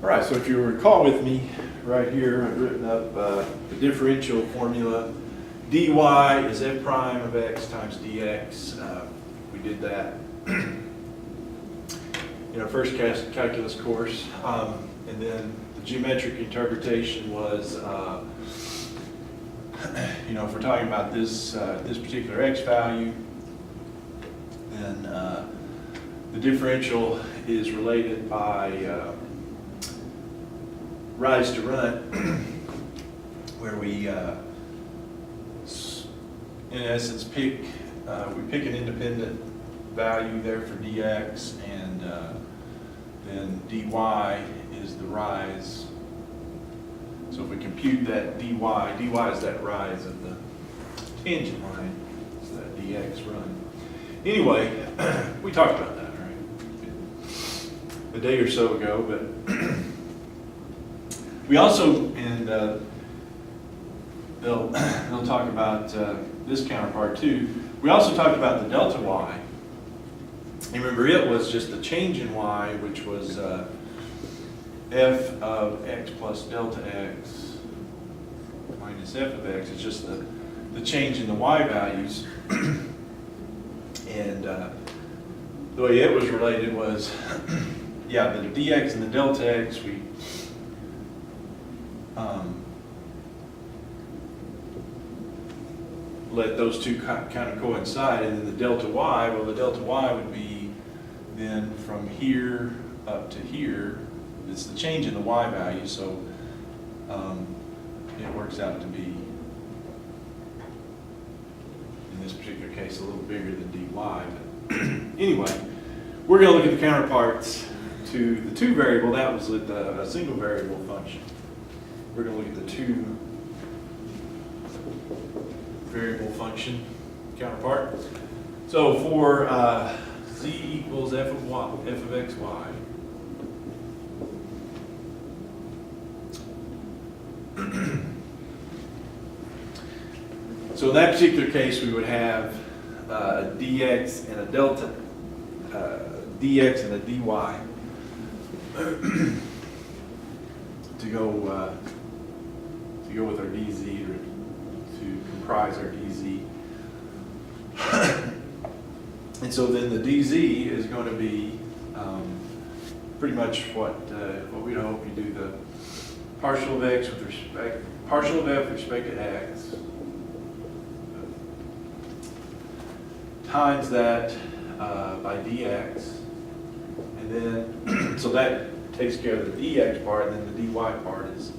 All right, so if you recall with me, right here, I've written up the differential formula. dy is f prime of x times dx. We did that in our first calculus course. And then the geometric interpretation was, if we're talking about this, this particular x value, then the differential is related by rise to run, where we, in essence, pick an independent value there for dx, and then dy is the rise. So if we compute that dy is that rise of the tangent line, so that dx run. Anyway, we talked about that, right, a day or so ago, but we also, and they'll talk about this counterpart too. We also talked about the delta y. And remember, it was just the change in y, which was f of x plus delta x minus f of x. It's just the change in the y values. And the way it was related was, yeah, the dx and the delta x, we let those two kind of coincide, and then the delta y, well, the delta y would be then from here up to here. It's the change in the y value, so it works out to be, in this particular case, a little bigger than dy. But anyway, we're going to look at the counterparts to the two variable. That was with a single variable function. We're going to look at the two variable function counterpart. So for z equals f of xy, so in that particular case, we would have a dx and a delta, dx and a dy to go with our dz, or to comprise our dz. And so then the dz is going to be pretty much what we hope. You do the partial of x with respect, partial of f with respect to x, times that by dx, and then so that takes care of the dx part, and then the dy part is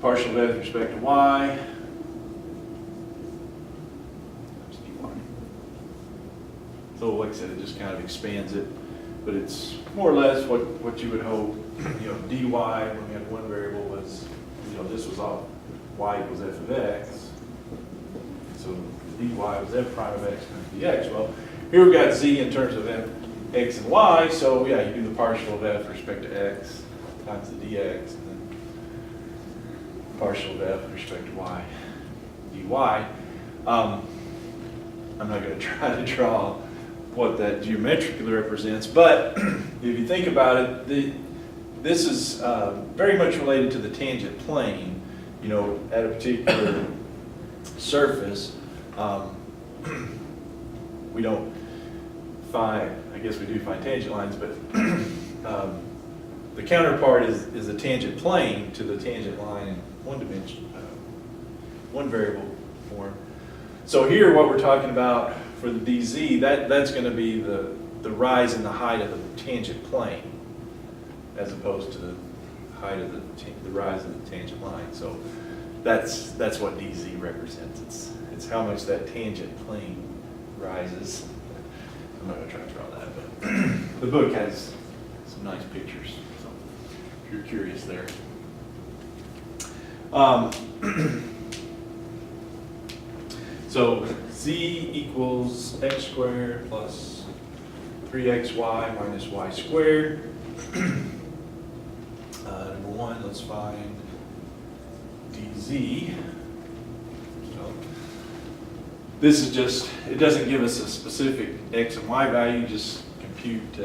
partial of f with respect to y. So like I said, it just kind of expands it, but it's more or less what you would hope. Dy, when we had one variable, was, this was all y equals f of x. So dy was f prime of x times dx. Well, here we've got z in terms of f, x and y, so yeah, you do the partial of f with respect to x times the dx, and then partial of f with respect to y dy. I'm not going to try to draw what that geometrically represents, but if you think about it, this is very much related to the tangent plane. At a particular surface, we don't find, I guess we do find tangent lines, but the counterpart is the tangent plane to the tangent line in one dimension, one variable form. So here, what we're talking about for the dz, that's going to be the rise in the height of the tangent plane, as opposed to the height of the rise of the tangent line. So that's what dz represents. It's how much that tangent plane rises. I'm not going to try to draw that, but the book has some nice pictures, so if you're curious there. So z equals x squared plus 3xy minus y squared. Number one, let's find dz. So this is just, it doesn't give us a specific x and y value, just compute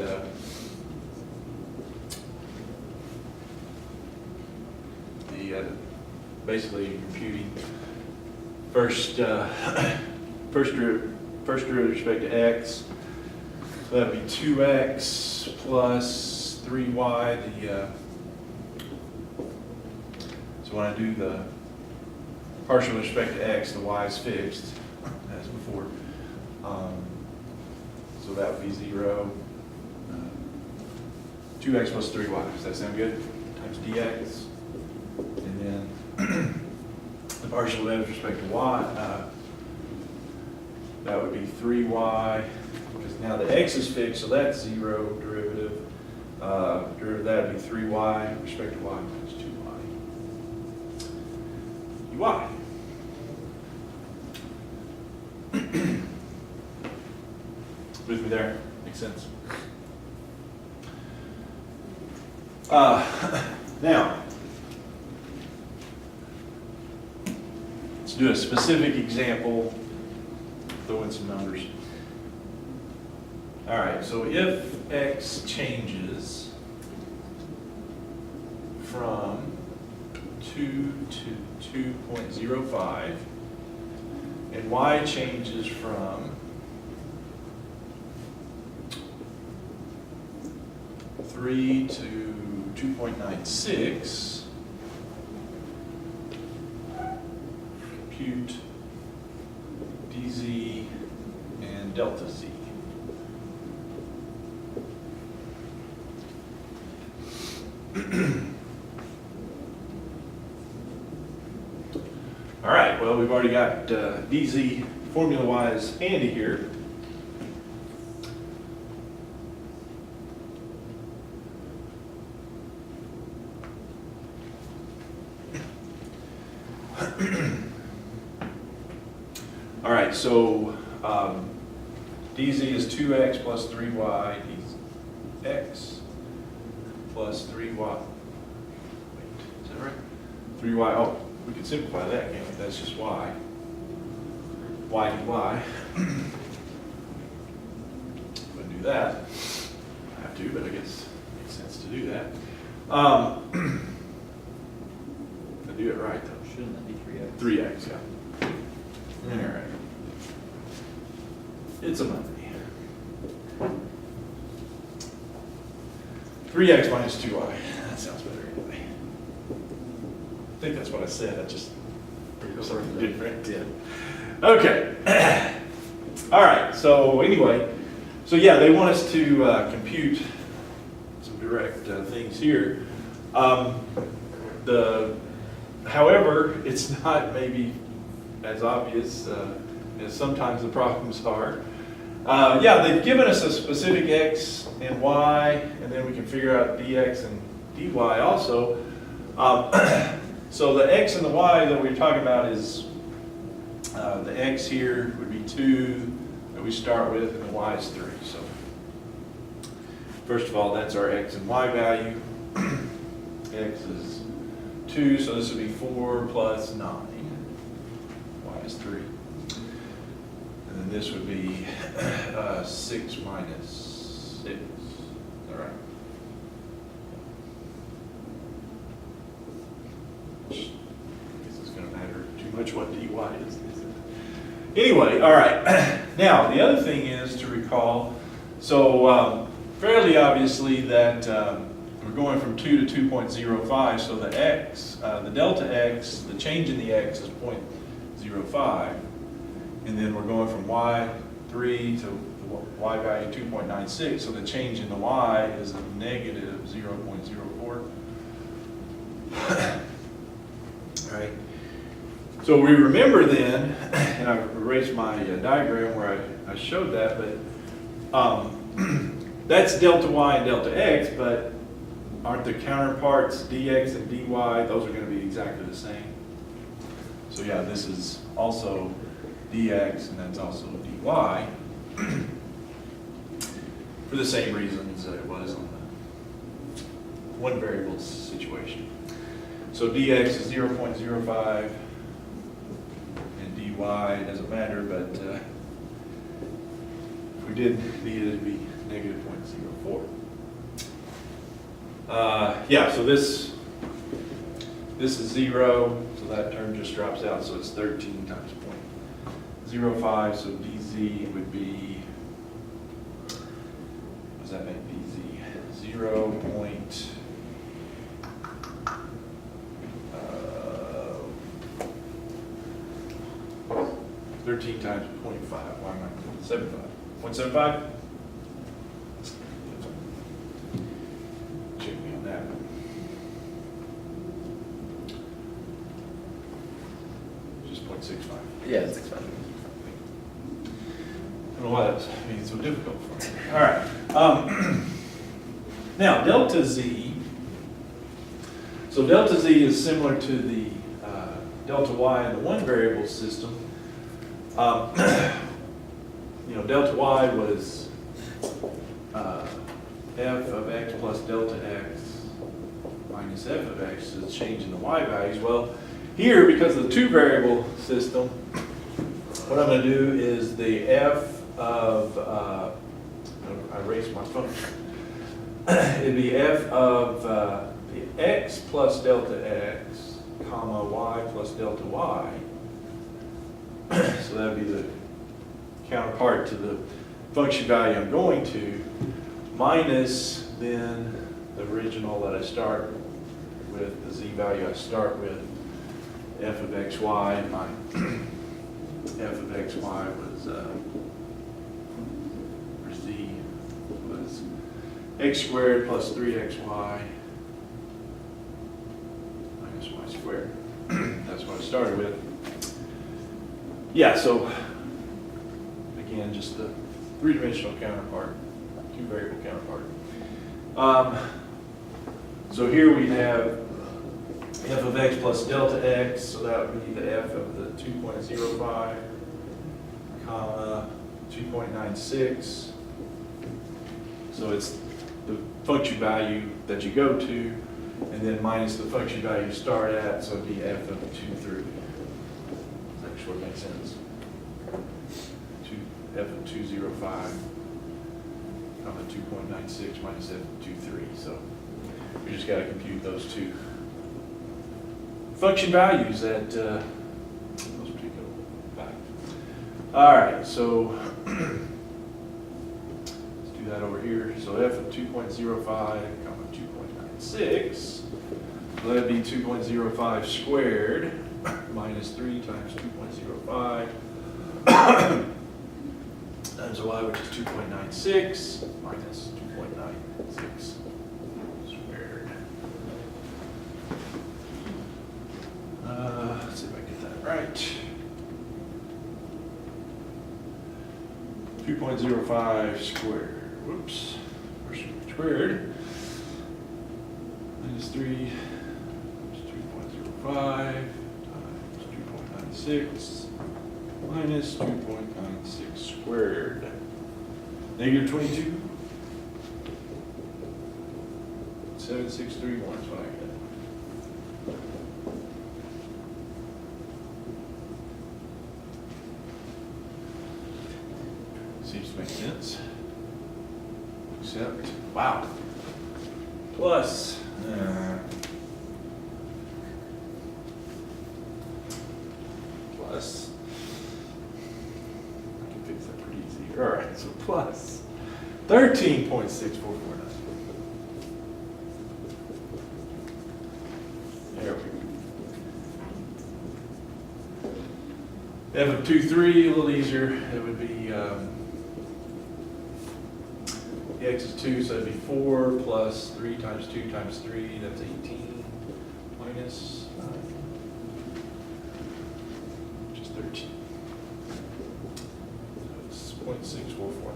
be basically computing first derivative with respect to x. So that would be 2x plus 3y. So when I do the partial with respect to x, the y is fixed, as before. So that would be 0. 2x plus 3y. Does that sound good? Times dx. And then the partial with respect to y, that would be 3y, because now the x is fixed, so that's 0 derivative. Derivative that would be 3y with respect to y minus 2y. dy. With me there? Makes sense? Now, let's do a specific example, throw in some numbers. All right, so if x changes from 2 to 2.05, and y changes from 3 to 2.96, compute dz and delta z. All right, well, we've already got dz formula-wise handy here. All right, so dz is 2x plus 3y, dx plus 3y. Wait, is that right? 3y, oh, we can simplify that, can't we? That's just y. Y dy. Wouldn't do that. I have to, but I guess it makes sense to do that. I do it right, though. Shouldn't that be 3x? 3x, yeah. All right. It's a Monday. 3x minus 2y. That sounds better anyway. I think that's what I said. I just something different. Yeah. Okay. All right. So anyway, so yeah, they want us to compute some direct things here. However, it's not maybe as obvious as sometimes the problems are. Yeah, they've given us a specific x and y, and then we can figure out dx and dy also. So the x and the y that we're talking about is the x here would be 2 that we start with, and the y is 3. So first of all, that's our x and y value. X is 2, so this would be 4 plus 9. Y is 3. And then this would be 6 minus 6. All right. I guess it's going to matter too much what dy is it? Anyway, all right. Now, the other thing is to recall, so fairly obviously that we're going from 2 to 2.05, so the x, the delta x, the change in the x is 0.05. And then we're going from y3 to the y value 2.96, so the change in the y is a negative 0.04. All right. So we remember then, and I've erased my diagram where I showed that, but that's delta y and delta x, but aren't the counterparts dx and dy, those are going to be exactly the same. So yeah, this is also dx, and that's also dy, for the same reasons that it was on the one variable situation. So dx is 0.05, and dy doesn't matter, but if we did need it, it'd be negative 0.04. Yeah, so this This is 0, so that term just drops out, so it's 13 times 0.05, so dz would be, what does that make dz? 13 times 0.5, why am I 75? 0.75? Check me on that. Just 0.65. Yeah, it's expensive. I don't know why that's being so difficult for me. All right. Now, delta z. So delta z is similar to the delta y in the one variable system. Delta y was f of x plus delta x minus f of x, so it's changing the y values. Well, here, because of the two variable system, what I'm going to do is the f of, I erased my function. It'd be f of the x plus delta x, comma, y plus delta y. So that would be the counterpart to the function value I'm going to, minus then the original that I start with, the z value I start with, f of xy, and my f of xy was, or z was x squared plus 3xy minus y squared. That's what I started with. Yeah, so again, just the three-dimensional counterpart, two-variable counterpart. So here we have f of x plus delta x, so that would be the f of the 2.05, comma, 2.96. So it's the function value that you go to, and then minus the function value you start at, so it'd be f of 2.3. That sure makes sense. F of 2.05, comma 2.96 minus f of 2.3. So we just got to compute those two function values at those particular values. All right, so let's do that over here. So f of 2.05, comma 2.96. So that'd be 2.05 squared minus 3 times 2.05 times y, which is 2.96 minus 2.96 squared. Let's see if I get that right. 2.05 squared. Whoops. Squared minus 3 times 2.05 times 2.96 minus 2.96 squared. Negative 22. 7631 is what I got. Seems to make sense. Except, wow. Plus, plus, I can fix that pretty easy. All right, so plus 13.6449. There we go. F of 2.3, a little easier. It would be, the x is 2, so it'd be 4 plus 3 times 2 times 3, that's 18, minus 9, which is 13. So it's 0.6449.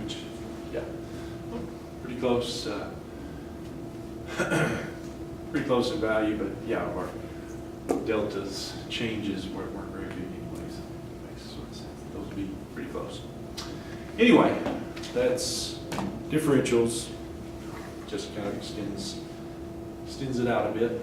Which, yeah, pretty close, pretty close in value, but yeah, our deltas changes weren't very big anyways. Makes sort of sense. Those would be pretty close. Anyway, that's differentials. Just kind of extends it out a bit.